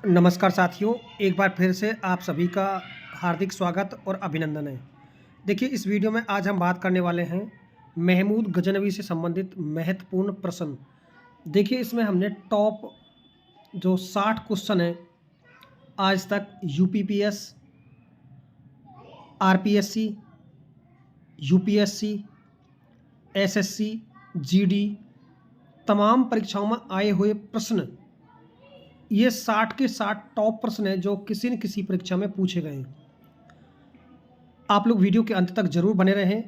नमस्कार साथियों, एक बार फिर से आप सभी का हार्दिक स्वागत और अभिनंदन है। देखिए, इस वीडियो में आज हम बात करने वाले हैं महमूद गजनवी से संबंधित महत्वपूर्ण प्रश्न। देखिए, इसमें हमने टॉप जो 60 क्वेश्चन हैं आज तक यूपीपीएस, आरपीएससी, यूपीएससी, एसएससी, जीडी तमाम परीक्षाओं में आए हुए प्रश्न, ये 60 के 60 टॉप प्रश्न हैं जो किसी न किसी परीक्षा में पूछे गए हैं। आप लोग वीडियो के अंत तक जरूर बने रहें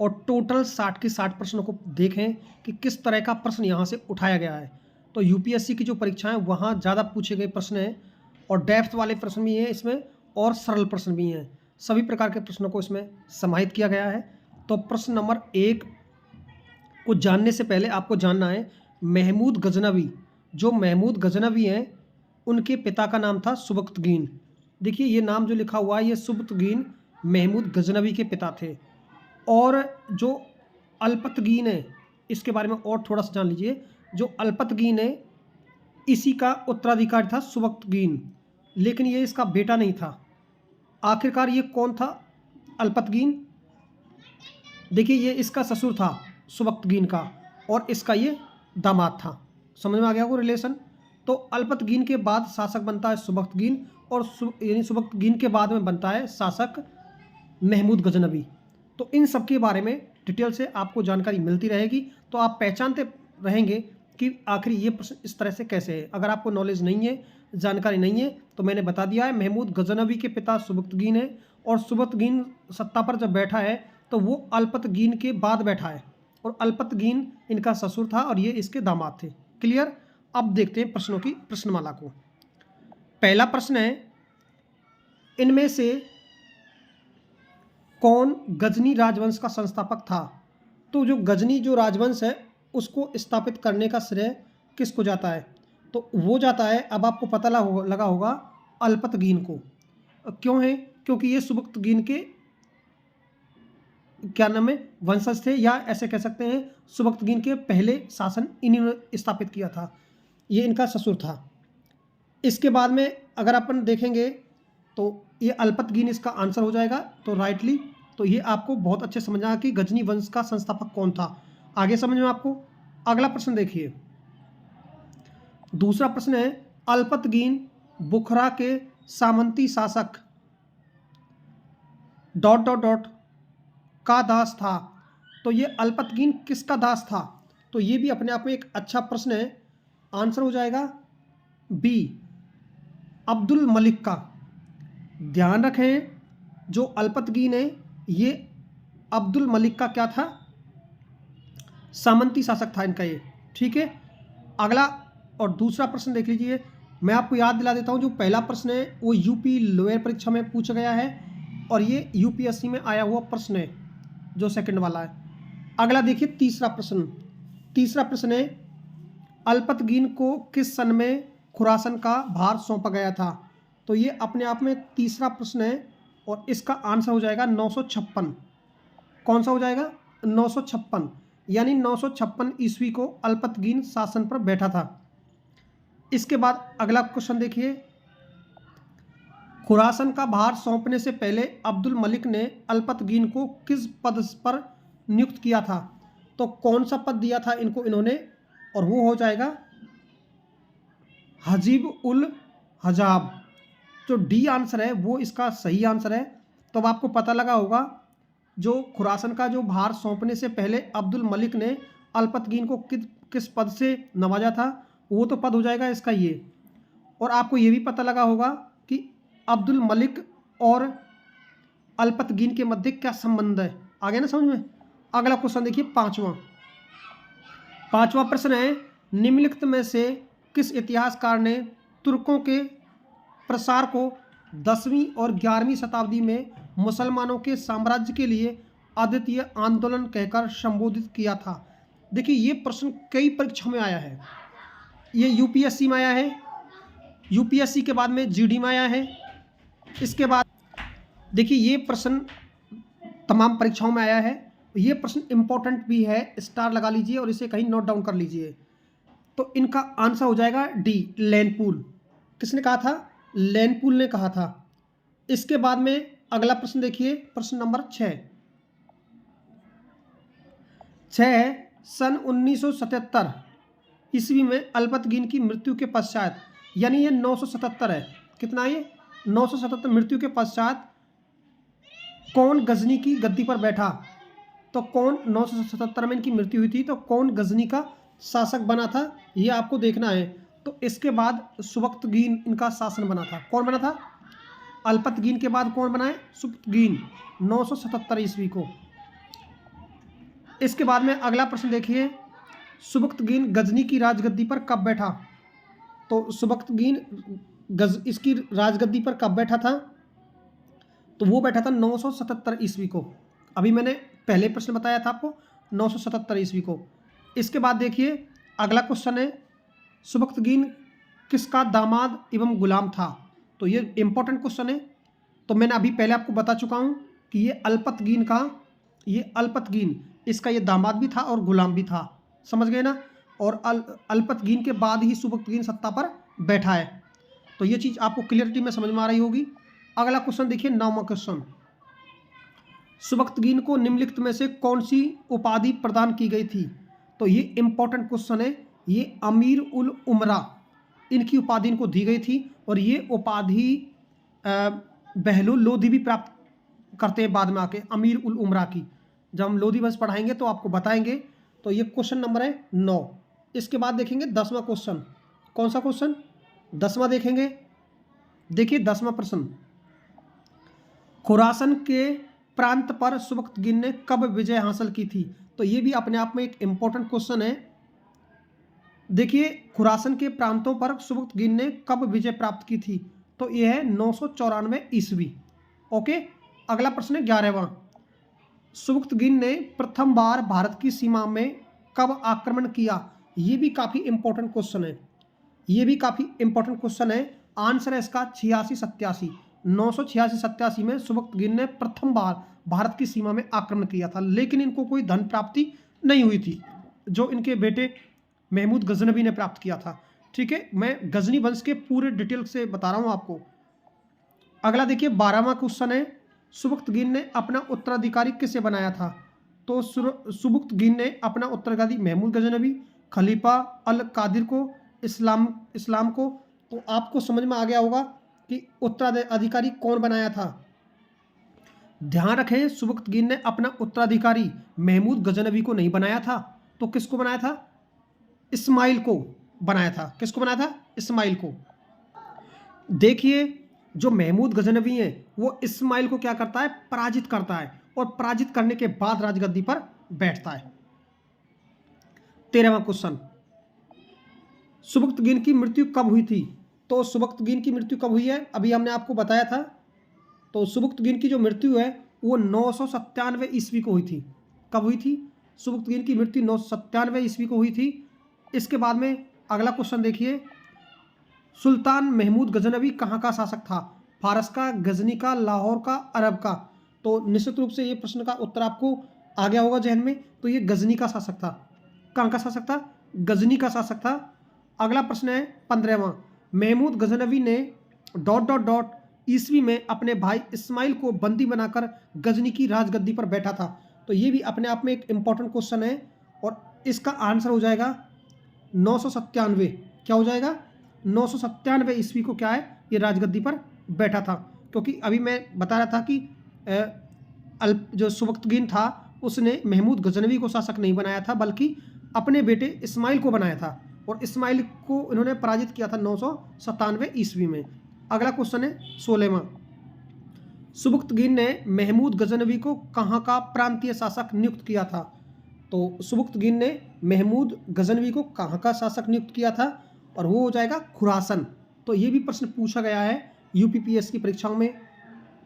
और टोटल 60 के 60 प्रश्नों को देखें कि किस तरह का प्रश्न यहाँ से उठाया गया है। तो यूपीएससी की जो परीक्षाएं वहाँ ज़्यादा पूछे गए प्रश्न हैं और डेप्थ वाले प्रश्न भी हैं इसमें और सरल प्रश्न भी हैं। सभी प्रकार के प्रश्नों को इसमें समाहित किया गया है। तो प्रश्न नंबर 1 को जानने से पहले आपको जानना है महमूद गजनवी, जो महमूद गजनवी हैं उनके पिता का नाम था सुबक्तगीन। देखिए, ये नाम जो लिखा हुआ है ये सुबक्तगीन महमूद गजनवी के पिता थे। और जो अल्पतगीन है इसके बारे में और थोड़ा सा जान लीजिए। जो अल्पतगीन है इसी का उत्तराधिकारी था सुबक्तगीन, लेकिन ये इसका बेटा नहीं था। आखिरकार ये कौन था अल्पतगीन? देखिए, ये इसका ससुर था सुबक्तगीन का और इसका ये दामाद था। समझ में आ गया वो रिलेशन? तो अल्पतगीन के बाद शासक बनता है सुबक्तगीन और यानी सुबक्तगीन के बाद में बनता है शासक महमूद गजनवी। तो इन सब के बारे में डिटेल से आपको जानकारी मिलती रहेगी, तो आप पहचानते रहेंगे कि आखिर ये प्रश्न इस तरह से कैसे है। अगर आपको नॉलेज नहीं है, जानकारी नहीं है, तो मैंने बता दिया है महमूद गजनवी के पिता सुबक्तगीन है और सुबक्तगीन सत्ता पर जब बैठा है तो वो अल्पतगीन के बाद बैठा है और अल्पतगीन इनका ससुर था और ये इसके दामाद थे। क्लियर? अब देखते हैं प्रश्नों की प्रश्नमाला को। पहला प्रश्न है, इनमें से कौन गजनी राजवंश का संस्थापक था? तो जो गजनी जो राजवंश है उसको स्थापित करने का श्रेय किसको जाता है? तो वो जाता है, अब आपको पता लगा होगा, अल्पतगीन को। क्यों है? क्योंकि ये सुबक्तगीन के क्या नाम है वंशज थे, या ऐसे कह सकते हैं सुबक्तगीन के पहले शासन इन्होंने स्थापित किया था। ये इनका ससुर था। इसके बाद में अगर अपन देखेंगे तो ये अल्पतगीन इसका आंसर हो जाएगा, तो राइटली। तो ये आपको बहुत अच्छे समझना कि गजनी वंश का संस्थापक कौन था। आगे समझ में आपको। अगला प्रश्न देखिए, दूसरा प्रश्न है, अल्पतगीन बुखरा के सामंती शासक ... का दास था। तो ये अल्पतगीन किसका दास था? तो ये भी अपने आप में एक अच्छा प्रश्न है। आंसर हो जाएगा बी, अब्दुल मलिक का। ध्यान रखें, जो अल्पतगीन है ये अब्दुल मलिक का क्या था? सामंती शासक था इनका ये। ठीक है। अगला और दूसरा प्रश्न देख लीजिए। मैं आपको याद दिला देता हूं, जो पहला प्रश्न है वो यूपी लोअर परीक्षा में पूछा गया है और ये यूपीएससी में आया हुआ प्रश्न है जो सेकंड वाला है। अगला देखिए, तीसरा प्रश्न। तीसरा प्रश्न है, अल्पतगीन को किस सन में खुरासन का भार सौंपा गया था? तो ये अपने आप में तीसरा प्रश्न है और इसका आंसर हो जाएगा 956। कौन सा हो जाएगा? 956, यानी 956 ईस्वी को अल्पतगीन शासन पर बैठा था। इसके बाद अगला क्वेश्चन देखिए, खुरासन का भार सौंपने से पहले अब्दुल मलिक ने अल्पतगीन को किस पद पर नियुक्त किया था? तो कौन सा पद दिया था इनको इन्होंने? और वो हो जाएगा हजीब उल हजाब। जो डी आंसर है वो इसका सही आंसर है। तो अब आपको पता लगा होगा, जो खुरासन का जो भार सौंपने से पहले अब्दुल मलिक ने अल्पतगीन को किस पद से नवाजा था, वो तो पद हो जाएगा इसका ये। और आपको ये भी पता लगा होगा कि अब्दुल मलिक और अल्पतगीन के मध्य क्या संबंध है। आ गया ना समझ में? अगला क्वेश्चन देखिए, पांचवा प्रश्न है, निम्नलिखित में से किस इतिहासकार ने तुर्कों के प्रसार को 10वीं और 11वीं शताब्दी में मुसलमानों के साम्राज्य के लिए अद्वितीय आंदोलन कहकर संबोधित किया था? देखिए, ये प्रश्न कई परीक्षाओं में आया है। ये यूपीएससी में आया है, यूपीएससी के बाद में जीडी में आया है। इसके बाद देखिए, ये प्रश्न तमाम परीक्षाओं में आया है। ये प्रश्न इंपॉर्टेंट भी है, स्टार लगा लीजिए और इसे कहीं नोट डाउन कर लीजिए। तो इनका आंसर हो जाएगा डी, लैनपूल। किसने कहा था? लैनपूल ने कहा था। इसके बाद में अगला प्रश्न देखिए, प्रश्न नंबर 6 है सन 1977 ईस्वी में अल्पतगीन की मृत्यु के पश्चात, यानी ये 977 है। कितना ये? 977 मृत्यु के पश्चात कौन गजनी की गद्दी पर बैठा? तो कौन 977 में इनकी मृत्यु हुई थी, तो कौन गजनी का शासक बना था, ये आपको देखना है। तो इसके बाद सुबक्तगीन इनका शासन बना था। कौन बना था? अल्पतगीन के बाद कौन बना है? सुबक्तगीन, 977 ईस्वी को। इसके बाद में अगला प्रश्न देखिए, सुबक्तगीन गजनी की राजगद्दी पर कब बैठा? तो सुबक्तगीन इसकी राजगद्दी पर कब बैठा था? तो वो बैठा था 977 ईस्वी को। अभी मैंने पहले प्रश्न बताया था आपको 977 ईस्वी को। इसके बाद देखिए अगला क्वेश्चन है, सुबक्तगीन किसका दामाद एवं गुलाम था? तो ये इंपॉर्टेंट क्वेश्चन है। तो मैंने अभी पहले आपको बता चुका हूँ कि ये अल्पतगीन इसका ये दामाद भी था और गुलाम भी था। समझ गए ना? और अल्पतगीन के बाद ही सुबक्तगीन सत्ता पर बैठा है। तो ये चीज़ आपको क्लियरिटी में समझ में आ रही होगी। अगला क्वेश्चन देखिए, 9वां क्वेश्चन, सुबक्तगीन को निम्नलिखित में से कौन सी उपाधि प्रदान की गई थी? तो ये इंपॉर्टेंट क्वेश्चन है। ये अमीर उल उमरा इनकी उपाधि इनको दी गई थी, और ये उपाधि बहलुल लोधी भी प्राप्त करते हैं बाद में आके, अमीर उल उमरा की। जब हम लोधी वंश पढ़ाएंगे तो आपको बताएंगे। तो ये क्वेश्चन नंबर है 9। इसके बाद देखेंगे 10वां क्वेश्चन। कौन सा क्वेश्चन? 10वां देखेंगे। देखिए 10वां प्रश्न, खुरासन के प्रांत पर सुबक्तगीन ने कब विजय हासिल की थी? तो ये भी अपने आप में एक इंपॉर्टेंट क्वेश्चन है। देखिए खुरासन के प्रांतों पर सुबक्तगीन ने कब विजय प्राप्त की थी? तो ये है 994 ईस्वी। ओके। अगला प्रश्न है 11वां, सुबक्तगीन ने प्रथम बार भारत की सीमा में कब आक्रमण किया? ये भी काफ़ी इंपॉर्टेंट क्वेश्चन है। आंसर है इसका 86-87। 986-87 में सुबक्तगीन ने प्रथम बार भारत की सीमा में आक्रमण किया था, लेकिन इनको कोई धन प्राप्ति नहीं हुई थी, जो इनके बेटे महमूद गजनवी ने प्राप्त किया था। ठीक है, मैं गजनी वंश के पूरे डिटेल से बता रहा हूँ आपको। अगला देखिए 12वां क्वेश्चन है, सुबक्तगीन ने अपना उत्तराधिकारी किसे बनाया था? तो सुबक्तगीन ने अपना उत्तराधिकारी महमूद गजनवी, खलीफा अल कादिर को, इस्लाम को। तो आपको समझ में आ गया होगा कि उत्तराधिकारी कौन बनाया था। ध्यान रखें, सुबक्तगीन ने अपना उत्तराधिकारी महमूद गजनवी को नहीं बनाया था, तो किसको बनाया था? इस्माइल को बनाया था। किसको बनाया था? इस्माइल को। देखिए जो महमूद गजनवी है वो इस्माइल को क्या करता है? पराजित करता है, और पराजित करने के बाद राजगद्दी पर बैठता है। 13वां क्वेश्चन, सुबक्तगीन की मृत्यु कब हुई थी? तो सुबक्तगीन की मृत्यु कब हुई है? अभी हमने आपको बताया था। तो सुबक्तगीन की जो मृत्यु है वो 997 ईस्वी को हुई थी। कब हुई थी? सुबक्तगीन की मृत्यु 997 ईस्वी को हुई थी। इसके बाद में अगला क्वेश्चन देखिए, सुल्तान महमूद गजनवी कहाँ का शासक था? फारस का, गजनी का, लाहौर का, अरब का? तो निश्चित रूप से ये प्रश्न का उत्तर आपको आ गया होगा जहन में। तो ये गजनी का शासक था। कहाँ का शासक था? गजनी का शासक था। अगला प्रश्न है 15वां, महमूद गजनवी ने ... ईस्वी में अपने भाई इस्माइल को बंदी बनाकर गजनी की राजगद्दी पर बैठा था। तो ये भी अपने आप में एक इंपॉर्टेंट क्वेश्चन है, और इसका आंसर हो जाएगा 997। क्या हो जाएगा? 997 ईस्वी को क्या है? ये राजगद्दी पर बैठा था। क्योंकि अभी मैं बता रहा था कि जो सुबक्तगीन था उसने महमूद गजनवी को शासक नहीं बनाया था, बल्कि अपने बेटे इस्माइल को बनाया था, और इस्माइल को इन्होंने पराजित किया था 997 ईस्वी में। अगला क्वेश्चन है 16वां, सुबक्तगीन ने महमूद गजनवी को कहाँ का प्रांतीय शासक नियुक्त किया था? तो सुबक्तगीन ने महमूद गजनवी को कहाँ का शासक नियुक्त किया था? और वो हो जाएगा खुरासन। तो ये भी प्रश्न पूछा गया है यूपीपीएस की परीक्षाओं में,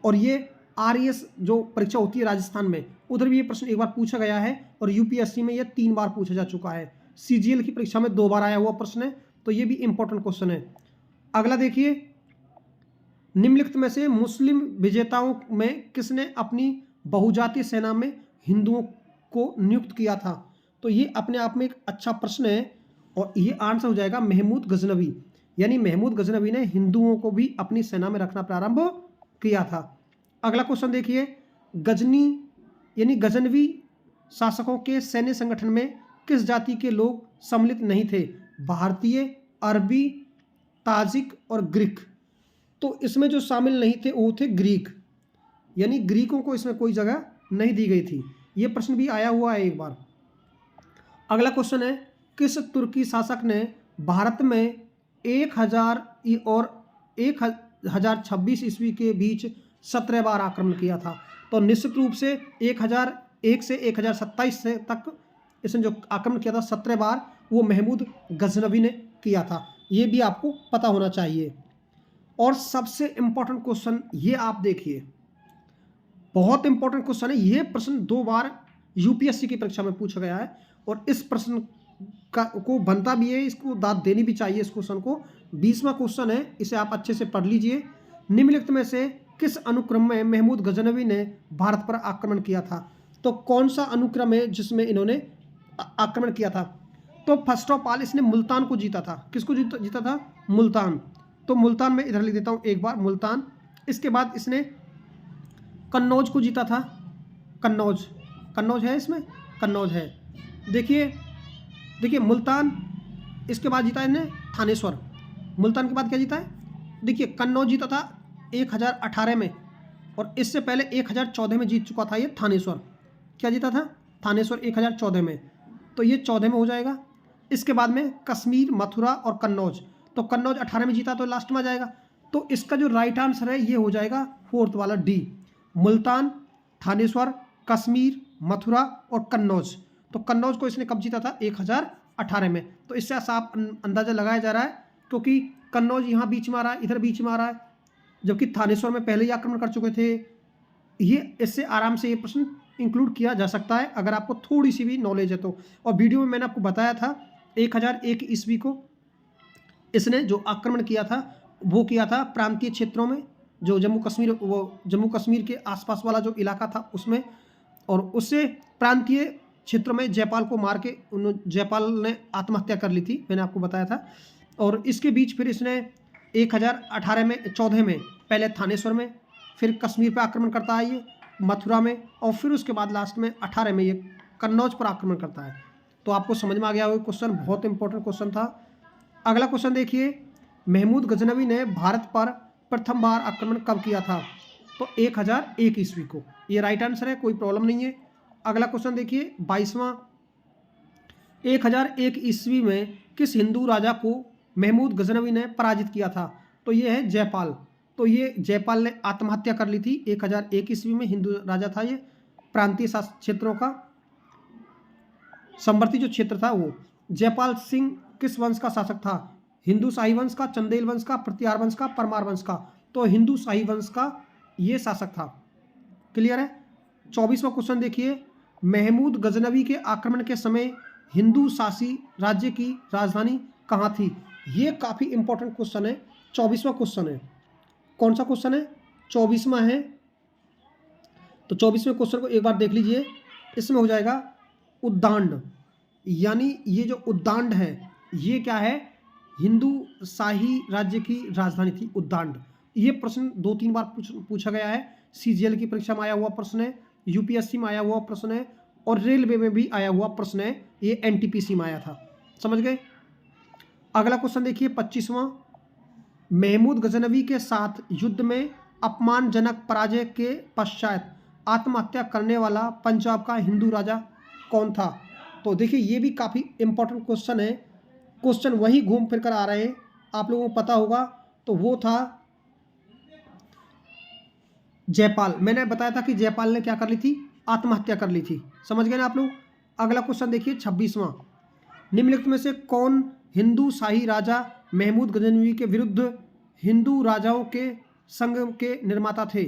और ये आरएस जो परीक्षा होती है राजस्थान में, उधर भी ये प्रश्न एक बार पूछा गया है, और यूपीएससी में ये 3 बार पूछा जा चुका है। सीजीएल की परीक्षा में 2 बार आया हुआ प्रश्न है। तो ये भी इंपॉर्टेंट क्वेश्चन है। अगला देखिए, निम्नलिखित में से मुस्लिम विजेताओं में किसने अपनी बहुजातीय सेना में हिंदुओं को नियुक्त किया था? तो ये अपने आप में एक अच्छा प्रश्न है, और ये आंसर हो जाएगा महमूद गजनवी। यानी महमूद गजनवी ने हिंदुओं को भी अपनी सेना में रखना प्रारंभ किया था। अगला क्वेश्चन देखिए, गजनी यानी गजनवी शासकों के सैन्य संगठन में किस जाति के लोग सम्मिलित नहीं थे? भारतीय, अरबी, ताजिक और ग्रीक। तो इसमें जो शामिल नहीं थे वो थे ग्रीक, यानी ग्रीकों को इसमें कोई जगह नहीं दी गई थी। ये प्रश्न भी आया हुआ है एक बार। अगला क्वेश्चन है, किस तुर्की शासक ने भारत में 1000 और 1026 ईस्वी के बीच 17 बार आक्रमण किया था? तो निश्चित रूप से 1001 से 1027 से तक इसने जो आक्रमण किया था 17 बार, वो महमूद गजनवी ने किया था। ये भी आपको पता होना चाहिए। और सबसे इंपॉर्टेंट क्वेश्चन ये आप देखिए, बहुत इंपॉर्टेंट क्वेश्चन है ये। प्रश्न 2 बार यूपीएससी की परीक्षा में पूछा गया है और इस प्रश्न को बनता भी है, इसको दाद देनी भी चाहिए इस क्वेश्चन को। 20वां क्वेश्चन है, इसे आप अच्छे से पढ़ लीजिए। निम्नलिखित में से किस अनुक्रम में महमूद गजनवी ने भारत पर आक्रमण किया था? तो कौन सा अनुक्रम है जिसमें इन्होंने आक्रमण किया था? तो फर्स्ट ऑफ ऑल इसने मुल्तान को जीता था। किसको जीता था? मुल्तान। तो मुल्तान में इधर लिख देता हूँ एक बार, मुल्तान। इसके बाद इसने कन्नौज को जीता था। कन्नौज है इसमें, कन्नौज है। देखिए मुल्तान, इसके बाद जीता इसने थानेश्वर। मुल्तान के बाद क्या जीता है? देखिए कन्नौज जीता था 1018 में और इससे पहले 1014 में जीत चुका था ये थानेश्वर। क्या जीता था? थानेश्वर 1014 में। तो ये 14 में हो जाएगा। इसके बाद में कश्मीर, मथुरा और कन्नौज। तो कन्नौज 18 में जीता तो लास्ट में आ जाएगा। तो इसका जो राइट आंसर है ये हो जाएगा 4th वाला डी, मुल्तान, थानेश्वर, कश्मीर, मथुरा और कन्नौज। तो कन्नौज को इसने कब जीता था? 1018 में। तो इससे साफ अंदाजा लगाया जा रहा है, क्योंकि कन्नौज यहाँ बीच में आ रहा है, इधर बीच में आ रहा है, जबकि थानेश्वर में पहले ही आक्रमण कर चुके थे। ये इससे आराम से ये प्रश्न इंक्लूड किया जा सकता है अगर आपको थोड़ी सी भी नॉलेज है तो। और वीडियो में मैंने आपको बताया था 1001 ईस्वी को इसने जो आक्रमण किया था वो किया था प्रांतीय क्षेत्रों में, जो जम्मू कश्मीर के आसपास वाला जो इलाका था उसमें, और उससे प्रांतीय क्षेत्रों में जयपाल को मार के जयपाल ने आत्महत्या कर ली थी, मैंने आपको बताया था। और इसके बीच फिर इसने 1018 में 14 में पहले थानेश्वर में, फिर कश्मीर पर आक्रमण करता है ये, मथुरा में, और फिर उसके बाद लास्ट में 18 में ये कन्नौज पर आक्रमण करता है। तो आपको समझ में आ गया वो क्वेश्चन, बहुत इंपॉर्टेंट क्वेश्चन था। अगला क्वेश्चन देखिए, महमूद गजनवी ने भारत पर प्रथम बार आक्रमण कब किया था? तो 1001 ईस्वी को। ये राइट आंसर है, कोई प्रॉब्लम नहीं है। अगला क्वेश्चन देखिए 22वां, 1001 ईस्वी में किस हिंदू राजा को महमूद गजनवी ने पराजित किया था? तो ये है जयपाल। तो ये जयपाल ने आत्महत्या कर ली थी 1001 ईस्वी में। हिंदू राजा था ये, प्रांतीय क्षेत्रों का संवर्ती जो क्षेत्र था वो। जयपाल सिंह किस वंश का शासक था? हिंदू शाही वंश का, चंदेल वंश का, प्रतिहार वंश का, परमार वंश का? तो हिंदू शाही वंश का ये शासक था। क्लियर है? 24वां क्वेश्चन देखिए, महमूद गजनवी के आक्रमण के समय हिंदू शासी राज्य की राजधानी कहाँ थी? ये काफ़ी इंपॉर्टेंट क्वेश्चन है, 24वां क्वेश्चन है। कौन सा क्वेश्चन है? 24वां है। तो 24वें क्वेश्चन को एक बार देख लीजिए। इसमें हो जाएगा उद्दांड, यानी ये जो उद्दांड है ये क्या है? हिंदू शाही राज्य की राजधानी थी उद्दांड। ये प्रश्न 2-3 बार पूछा गया है। सीजीएल की परीक्षा में आया हुआ प्रश्न है, यूपीएससी में आया हुआ प्रश्न है और रेलवे में भी आया हुआ प्रश्न है। ये एनटीपीसी में आया था, समझ गए? अगला क्वेश्चन देखिए 25वां, महमूद गजनवी के साथ युद्ध में अपमानजनक पराजय के पश्चात आत्महत्या करने वाला पंजाब का हिंदू राजा कौन था? तो देखिए ये भी काफ़ी इंपॉर्टेंट क्वेश्चन है। क्वेश्चन वही घूम फिर कर आ रहे हैं, आप लोगों को पता होगा। तो वो था जयपाल। मैंने बताया था कि जयपाल ने क्या कर ली थी? आत्महत्या कर ली थी। समझ गए ना आप लोग? अगला क्वेश्चन देखिए 26वां, निम्नलिखित में से कौन हिंदू शाही राजा महमूद गजनवी के विरुद्ध हिंदू राजाओं के संघ के निर्माता थे?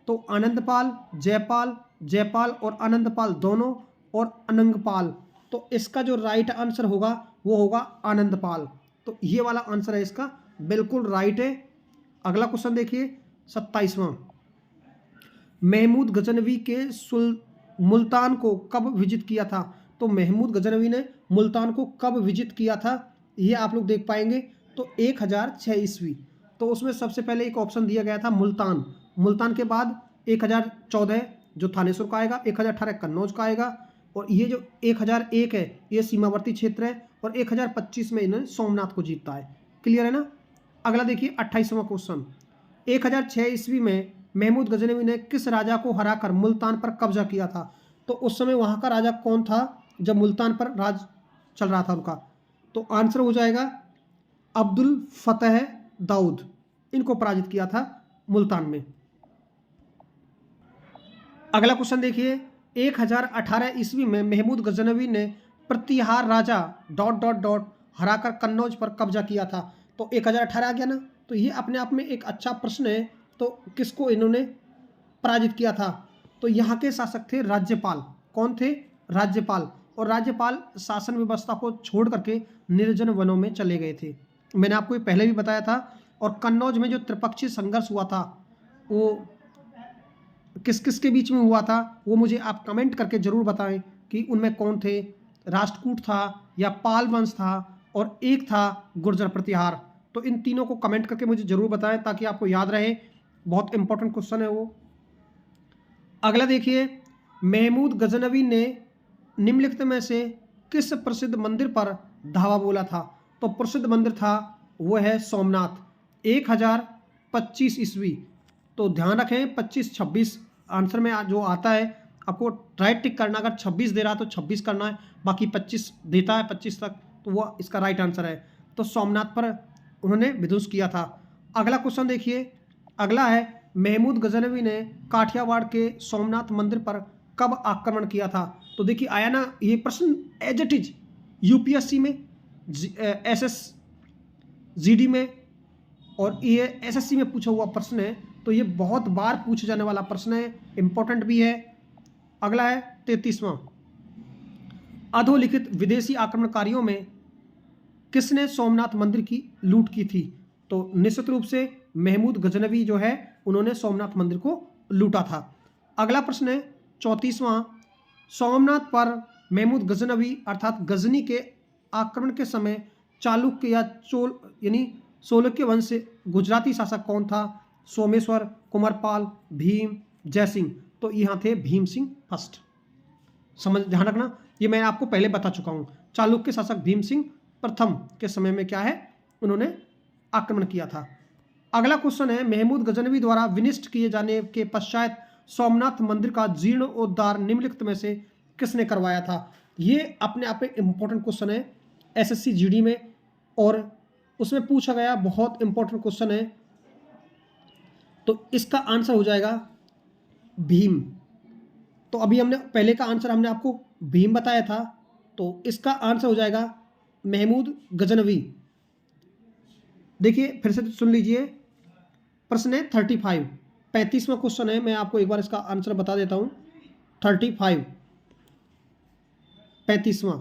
तो आनंदपाल, जयपाल और आनंदपाल दोनों, और अनंगपाल। तो इसका जो राइट आंसर होगा वो होगा आनंदपाल। तो ये वाला आंसर है इसका, बिल्कुल राइट है। अगला क्वेश्चन देखिए 27वां, महमूद गजनवी के मुल्तान को कब विजिट किया था? तो महमूद गजनवी ने मुल्तान को कब विजिट किया था ये आप लोग देख पाएंगे। तो 1006 ईस्वी। तो उसमें सबसे पहले एक ऑप्शन दिया गया था मुल्तान। मुल्तान के बाद 1014 जो थानेश्वर का आएगा, 1018 कन्नौज का आएगा, और ये जो 1001 है ये सीमावर्ती क्षेत्र है, और 1025 में इन्होंने सोमनाथ को जीता है। क्लियर है ना। अगला देखिए 28वां क्वेश्चन। 1006 ईस्वी में महमूद गजनवी ने किस राजा को हराकर मुल्तान पर कब्जा किया था? तो उस समय वहां का राजा कौन था जब मुल्तान पर राज चल रहा था उनका? तो आंसर हो जाएगा अब्दुल फतेह दाऊद। इनको पराजित किया था मुल्तान में। अगला क्वेश्चन देखिए 1018 ईस्वी में महमूद गजनवी ने प्रतिहार राजा ... हराकर कन्नौज पर कब्जा किया था। तो 1018 आ गया ना। तो ये अपने आप में एक अच्छा प्रश्न है। तो किसको इन्होंने पराजित किया था? तो यहाँ के शासक थे राज्यपाल। कौन थे? राज्यपाल। और राज्यपाल शासन व्यवस्था को छोड़ करके निर्जन वनों में चले गए थे। मैंने आपको ये पहले भी बताया था। और कन्नौज में जो त्रिपक्षीय संघर्ष हुआ था वो किस किस के बीच में हुआ था, वो मुझे आप कमेंट करके ज़रूर बताएं कि उनमें कौन थे। राष्ट्रकूट था या पाल वंश था, और एक था गुर्जर प्रतिहार। तो इन तीनों को कमेंट करके मुझे ज़रूर बताएं ताकि आपको याद रहे। बहुत इंपॉर्टेंट क्वेश्चन है वो। अगला देखिए महमूद गजनवी ने निम्नलिखित में से किस प्रसिद्ध मंदिर पर धावा बोला था? तो प्रसिद्ध मंदिर था वो है सोमनाथ। 1025 ईस्वी। तो ध्यान रखें 25-26 आंसर में जो आता है आपको राइट टिक करना। अगर 26 दे रहा है तो 26 करना है, बाकी 25 देता है 25 तक तो वो इसका राइट आंसर है। तो सोमनाथ पर उन्होंने विध्वंस किया था। अगला क्वेश्चन देखिए। अगला है महमूद गजनवी ने काठियावाड़ के सोमनाथ मंदिर पर कब आक्रमण किया था? तो देखिए आया ना ये प्रश्न एज इट इज यूपीएससी में, एसएसजीडी में, और ये एसएससी में पूछा हुआ प्रश्न है। तो ये बहुत बार पूछे जाने वाला प्रश्न है, इंपॉर्टेंट भी है। अगला है 33वां। अधोलिखित विदेशी आक्रमणकारियों में किसने सोमनाथ मंदिर की लूट की थी? तो निश्चित रूप से महमूद गजनवी जो है उन्होंने सोमनाथ मंदिर को लूटा था। अगला प्रश्न है 34वां। सोमनाथ पर महमूद गजनवी अर्थात गजनी के आक्रमण के समय चालुक्य या चोल यानी सोलुक्य वंश से गुजराती शासक कौन था? सोमेश्वर, कुमारपाल, भीम, जयसिंह। तो यहाँ थे भीम सिंह फर्स्ट। समझ ध्यान रखना, ये मैं आपको पहले बता चुका हूँ। चालुक्य शासक भीम सिंह प्रथम के समय में क्या है उन्होंने आक्रमण किया था। अगला क्वेश्चन है महमूद गजनवी द्वारा विनिष्ट किए जाने के पश्चात सोमनाथ मंदिर का जीर्णोद्धार निम्नलिखित में से किसने करवाया था? ये अपने आप में इंपॉर्टेंट क्वेश्चन है एसएससी जीडी में, और उसमें पूछा गया बहुत इंपॉर्टेंट क्वेश्चन है। तो इसका आंसर हो जाएगा भीम। तो अभी हमने पहले का आंसर हमने आपको भीम बताया था, तो इसका आंसर हो जाएगा महमूद गजनवी। देखिए फिर से सुन लीजिए, प्रश्न है 35, 35वां क्वेश्चन है। मैं आपको एक बार इसका आंसर बता देता हूँ। 35, 35वां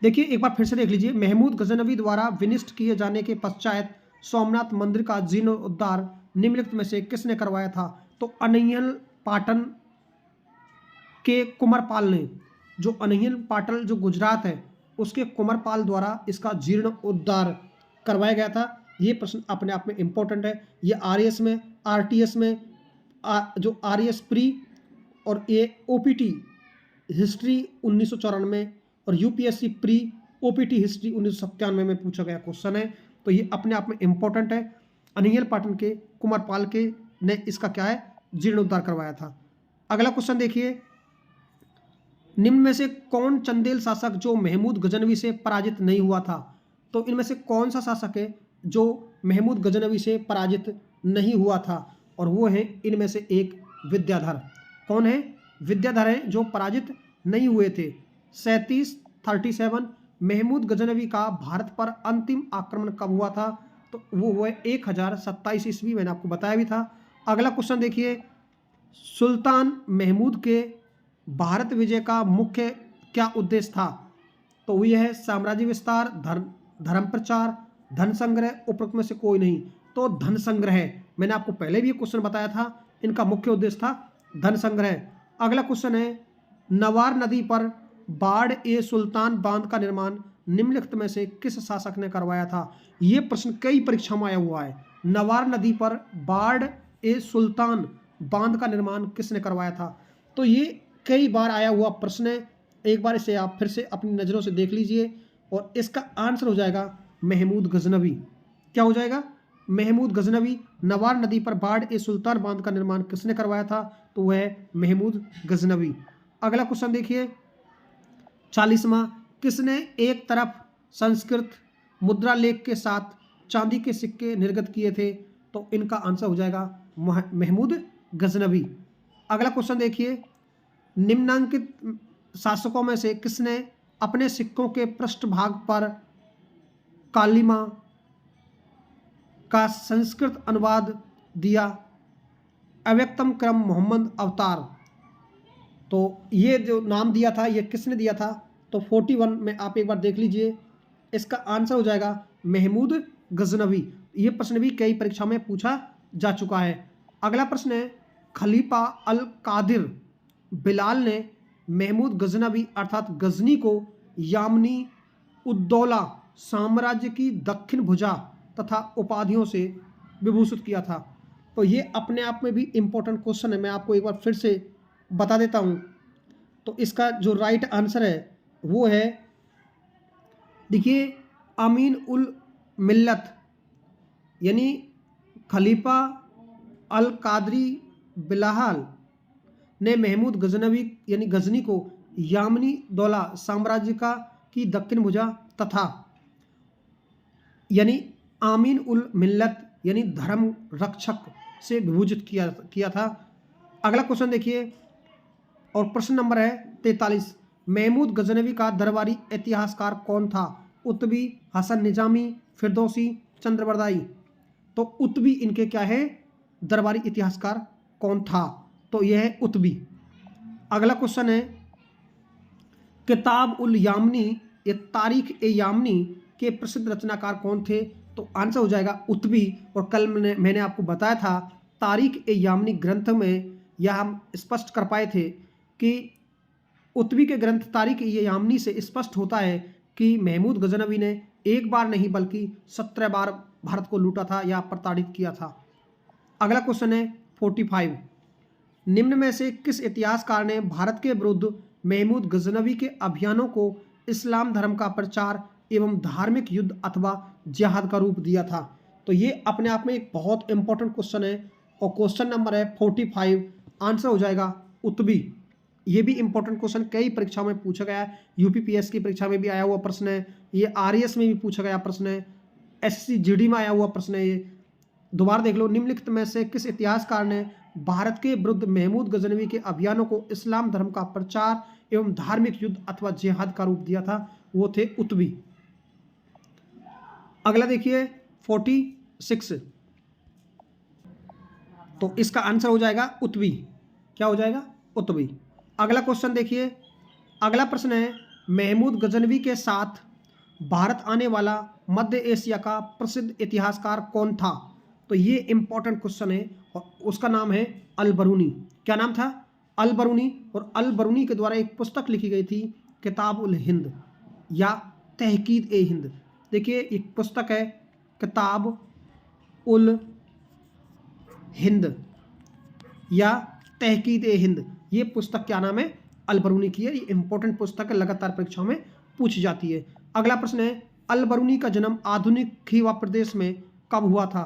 देखिए एक बार फिर से देख लीजिए। महमूद गजनवी द्वारा विनिष्ट किए जाने के पश्चात सोमनाथ मंदिर का जीर्णोद्धार निम्नलिखित में से किसने करवाया था? तो अनहियल पाटन के कुमारपाल ने, जो अनहियल पाटन जो गुजरात है उसके कुमारपाल द्वारा इसका जीर्णोद्धार करवाया गया था। ये प्रश्न अपने आप में इंपॉर्टेंट है। ये आरएएस में, आरटीएस में जो आरएएस प्री और ये ओपीटी हिस्ट्री 1994 और यूपीएससी प्री ओपीटी हिस्ट्री 1997 में पूछा गया क्वेश्चन है। तो ये अपने आप में इंपॉर्टेंट है। अनहियल पाटन के कुमारपाल के ने इसका क्या है जीर्णोद्धार करवाया था। अगला क्वेश्चन देखिए, निम्न में से कौन चंदेल शासक जो महमूद गजनवी से पराजित नहीं हुआ था? तो इनमें से कौन सा शासक है जो महमूद गजनवी से पराजित नहीं हुआ था? और वो है इनमें से एक विद्याधर। कौन है? विद्याधर है जो पराजित नहीं हुए थे। 37 महमूद गजनवी का भारत पर अंतिम आक्रमण कब हुआ था? तो वो हुआ 1027 ईस्वी, मैंने आपको बताया भी था। अगला क्वेश्चन देखिए, सुल्तान महमूद के भारत विजय का मुख्य क्या उद्देश्य था? तो वो यह है साम्राज्य विस्तार, धर्म प्रचार, धन संग्रह, उपरोक्त में से कोई नहीं। तो धन संग्रह, मैंने आपको पहले भी ये क्वेश्चन बताया था, इनका मुख्य उद्देश्य था धन संग्रह। अगला क्वेश्चन है, नवार नदी पर बाढ़ ए सुल्तान बांध का निर्माण निम्नलिखित में से किस शासक ने करवाया था? ये प्रश्न कई परीक्षा में आया हुआ है। नवार नदी पर बाढ़ ए सुल्तान बांध का निर्माण किसने करवाया था? तो ये कई बार आया हुआ प्रश्न है। एक बार इसे आप फिर से अपनी नज़रों से देख लीजिए और इसका आंसर हो जाएगा महमूद गजनवी। क्या हो जाएगा? महमूद गजनवी। नवार नदी पर बाढ़ ए सुल्तान बांध का निर्माण किसने करवाया था? तो वह महमूद गजनवी। अगला क्वेश्चन देखिए 40वां। किसने एक तरफ संस्कृत मुद्रा लेख के साथ चांदी के सिक्के निर्गत किए थे? तो इनका आंसर हो जाएगा महमूद गजनवी। अगला क्वेश्चन देखिए निम्नांकित शासकों में से किसने अपने सिक्कों के पृष्ठभाग पर कालिमा का संस्कृत अनुवाद दिया? अव्यक्तम क्रम मोहम्मद अवतार। तो ये जो नाम दिया था ये किसने दिया था? तो 41 में आप एक बार देख लीजिए। इसका आंसर हो जाएगा महमूद गजनवी। ये प्रश्न भी कई परीक्षा में पूछा जा चुका है। अगला प्रश्न है खलीफा अल कादिर बिलाल ने महमूद गजनवी अर्थात गजनी को यामनी उद्दौला साम्राज्य की दक्षिण भुजा तथा उपाधियों से विभूषित किया था। तो ये अपने आप में भी इम्पोर्टेंट क्वेश्चन है। मैं आपको एक बार फिर से बता देता हूँ। तो इसका जो राइट आंसर है वो है, देखिए, अमीन उल मिल्लत यानी खलीफा अल कादरी बिलाल ने महमूद गजनवी यानी गजनी को यामनी दौला साम्राज्य का की दक्षिण भुजा तथा यानी आमीन उल मिल्लत यानी धर्म रक्षक से विभूषित किया था। अगला क्वेश्चन देखिए और प्रश्न नंबर है 43। महमूद गजनवी का दरबारी इतिहासकार कौन था? उतबी, हसन निजामी, फिरदौसी, चंद्रबरदाई। तो उतबी इनके क्या है? दरबारी इतिहासकार कौन था? तो यह है उतबी। अगला क्वेश्चन है किताब उल यामनी या तारीख ए यामनी के प्रसिद्ध रचनाकार कौन थे? तो आंसर हो जाएगा उतबी। और कल मैंने आपको बताया था तारीख ए यामनी ग्रंथ में यह हम स्पष्ट कर पाए थे कि उतबी के ग्रंथ तारीख ए यामनी से स्पष्ट होता है कि महमूद गजनवी ने एक बार नहीं बल्कि 17 बार भारत को लूटा था या प्रताड़ित किया था। अगला क्वेश्चन है 45। निम्न में से किस इतिहासकार ने भारत के विरुद्ध महमूद गजनवी के अभियानों को इस्लाम धर्म का प्रचार एवं धार्मिक युद्ध अथवा जिहाद का रूप दिया था? तो ये अपने आप में एक बहुत इंपॉर्टेंट क्वेश्चन है और क्वेश्चन नंबर है 45। आंसर हो जाएगा उतबी। ये भी इंपॉर्टेंट क्वेश्चन कई परीक्षाओं में पूछा गया है। यूपीपीएस की परीक्षा में भी आया हुआ प्रश्न है, ये आरएएस में भी पूछा गया प्रश्न है, एसएससी जीडी में आया हुआ प्रश्न है। ये दोबारा देख लो। निम्नलिखित में से किस इतिहासकार ने भारत के विरुद्ध महमूद गजनवी के अभियानों को इस्लाम धर्म का प्रचार एवं धार्मिक युद्ध अथवा जिहाद का रूप दिया था? वो थे उतबी। अगला देखिए 46। तो इसका आंसर हो जाएगा उतबी। क्या हो जाएगा? उतबी। अगला क्वेश्चन देखिए। अगला प्रश्न है महमूद गजनवी के साथ भारत आने वाला मध्य एशिया का प्रसिद्ध इतिहासकार कौन था? तो ये इंपॉर्टेंट क्वेश्चन है और उसका नाम है अल बरूनी। क्या नाम था? अल बरूनी। और अल बरूनी के द्वारा एक पुस्तक लिखी गई थी किताब उल हिंद या तहकीद ए हिंद। देखिए एक पुस्तक है किताब उल हिंद या तहकीद ए हिंद। ये पुस्तक क्या नाम है? अल बरूनी की है। ये इंपॉर्टेंट पुस्तक है, लगातार परीक्षाओं में पूछी जाती है। अगला प्रश्न है अल बरूनी का जन्म आधुनिक खीवा प्रदेश में कब हुआ था?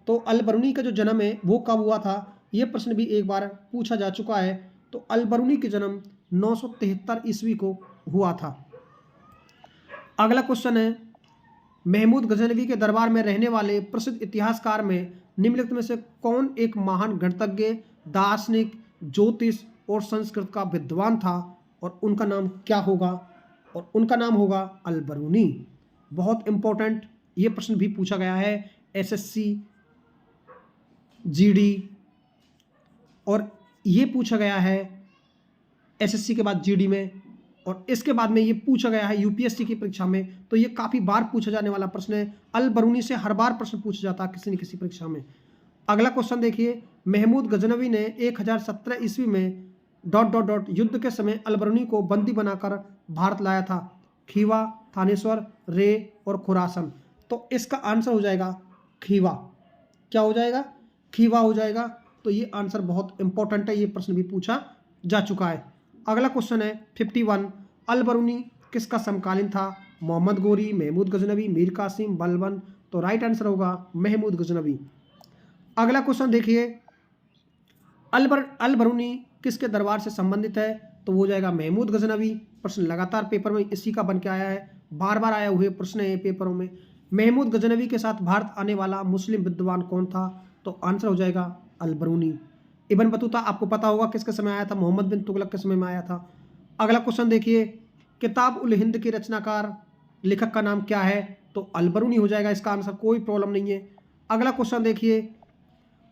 तो अल बरूनी का जो जन्म है वो कब हुआ था? ये प्रश्न भी एक बार पूछा जा चुका है। तो अल बरूनी के जन्म 973 ईस्वी को हुआ था। अगला क्वेश्चन है महमूद गजनवी के दरबार में रहने वाले प्रसिद्ध इतिहासकार में निम्नलिखित में से कौन एक महान गणितज्ञ, दार्शनिक, ज्योतिष और संस्कृत का विद्वान था? और उनका नाम क्या होगा? और उनका नाम होगा अल बरूनी। बहुत इंपॉर्टेंट ये प्रश्न भी पूछा गया है एसएससी जीडी और ये पूछा गया है एसएससी के बाद जीडी में और इसके बाद में ये पूछा गया है यूपीएससी की परीक्षा में। तो ये काफ़ी बार पूछा जाने वाला प्रश्न है। अल बरूनी से हर बार प्रश्न पूछा जाता है किसी न किसी परीक्षा में। अगला क्वेश्चन देखिए महमूद गजनवी ने 1017 ईस्वी में ... युद्ध के समय अल बरूनी को बंदी बनाकर भारत लाया था। खीवा, थानेश्वर, रे और खुरासन। तो इसका आंसर हो जाएगा खीवा। क्या हो जाएगा? खीवा हो जाएगा। तो ये आंसर बहुत इंपॉर्टेंट है, ये प्रश्न भी पूछा जा चुका है। अगला क्वेश्चन है 51, अल बरूनी किसका समकालीन था? मोहम्मद गोरी, महमूद गजनवी, मीर कासिम, बलबन। तो राइट आंसर होगा महमूद गजनवी। अगला क्वेश्चन देखिए, अल बरूनी किसके दरबार से संबंधित है? तो वो हो जाएगा महमूद गजनवी। प्रश्न लगातार पेपर में इसी का बन के आया है, बार बार आया हुए प्रश्न है पेपरों में। महमूद गजनवी के साथ भारत आने वाला मुस्लिम विद्वान कौन था? तो आंसर हो जाएगा अल बरूनी। इब्न बतूता आपको पता होगा किसके समय आया था? मोहम्मद बिन तुगलक के समय में आया था। अगला क्वेश्चन देखिए, किताब उल हिंद के रचनाकार लेखक का नाम क्या है? तो अल बरूनी हो जाएगा इसका आंसर, कोई प्रॉब्लम नहीं है। अगला क्वेश्चन देखिए,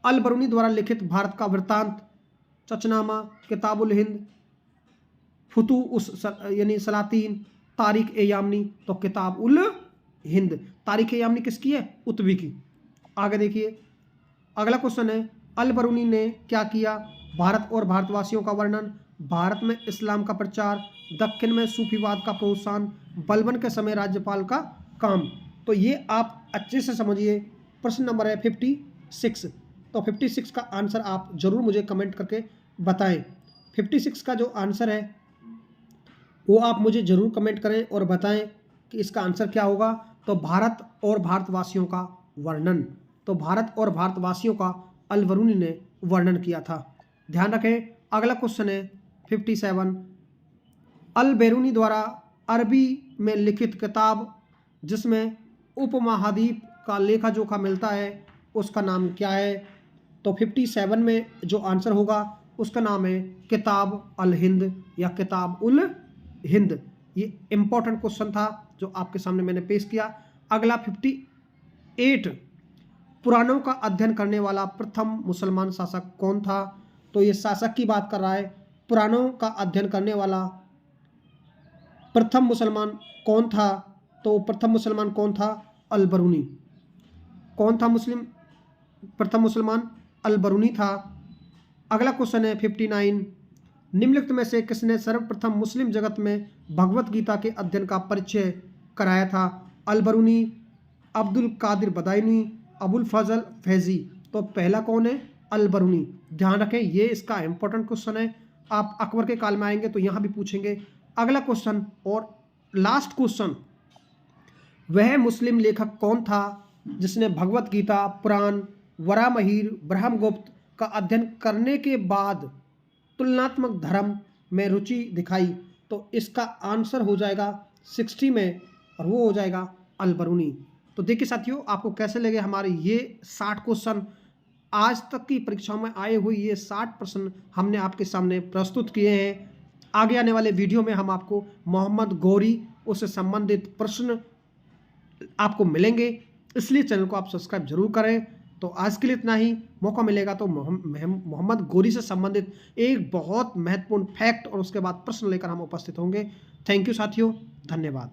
अल बरूनी द्वारा लिखित भारत का वृत्तांत, चचनामा, किताब उल हिंद, फुतू उस यानी सलातीन, तारीख ए यामनी। तो किताब उल हिंद। तारीख ए यामनी किसकी है? उत्बी की। आगे देखिए, अगला क्वेश्चन है, अल बरूनी ने क्या किया? भारत और भारतवासियों का वर्णन, भारत में इस्लाम का प्रचार, दक्षिण में सूफीवाद का प्रोत्साहन, बलबन के समय राज्यपाल का काम। तो ये आप अच्छे से समझिए। प्रश्न नंबर है 56। तो 56 का आंसर आप जरूर मुझे कमेंट करके बताएं। 56 का जो आंसर है वो आप मुझे जरूर कमेंट करें और बताएं कि इसका आंसर क्या होगा। तो भारत और भारतवासियों का वर्णन। तो भारत और भारतवासियों का अल बरूनी ने वर्णन किया था। ध्यान रखें। अगला क्वेश्चन है 57, अल बेरूनी द्वारा अरबी में लिखित किताब जिसमें उपमहाद्वीप का लेखा जोखा मिलता है उसका नाम क्या है? तो 57 में जो आंसर होगा उसका नाम है किताब अल हिंद या किताब उल हिंद। ये इंपॉर्टेंट क्वेश्चन था जो आपके सामने मैंने पेश किया। अगला 58, पुराणों का अध्ययन करने वाला प्रथम मुसलमान शासक कौन था? तो ये शासक की बात कर रहा है। पुराणों का अध्ययन करने वाला प्रथम मुसलमान कौन था? तो प्रथम मुसलमान कौन था? अल बरूनी। कौन था प्रथम मुसलमान? अल बरूनी था। अगला क्वेश्चन है 59, निम्नलिखित में से किसने सर्वप्रथम मुस्लिम जगत में भगवत गीता के अध्ययन का परिचय कराया था? अल बरूनी, अब्दुल कादिर बदायूनी, अबुल फजल फैजी। तो पहला कौन है? अल बरूनी। ध्यान रखें, ये इसका इंपॉर्टेंट क्वेश्चन है। आप अकबर के काल में आएंगे तो यहाँ भी पूछेंगे। अगला क्वेश्चन और लास्ट क्वेश्चन, वह मुस्लिम लेखक कौन था जिसने भगवत गीता, पुराण, वरामहीर, ब्रह्मगुप्त का अध्ययन करने के बाद तुलनात्मक धर्म में रुचि दिखाई? तो इसका आंसर हो जाएगा 60 में और वो हो जाएगा अल बरूनी। तो देखिए साथियों, आपको कैसे लगे हमारे ये 60 क्वेश्चन, आज तक की परीक्षाओं में आए हुए ये 60 प्रश्न हमने आपके सामने प्रस्तुत किए हैं। आगे आने वाले वीडियो में हम आपको मोहम्मद गोरी उससे संबंधित प्रश्न आपको मिलेंगे, इसलिए चैनल को आप सब्सक्राइब जरूर करें। तो आज के लिए इतना ही। मौका मिलेगा तो मोहम्मद गोरी से संबंधित एक बहुत महत्वपूर्ण फैक्ट और उसके बाद प्रश्न लेकर हम उपस्थित होंगे। थैंक यू साथियों, धन्यवाद।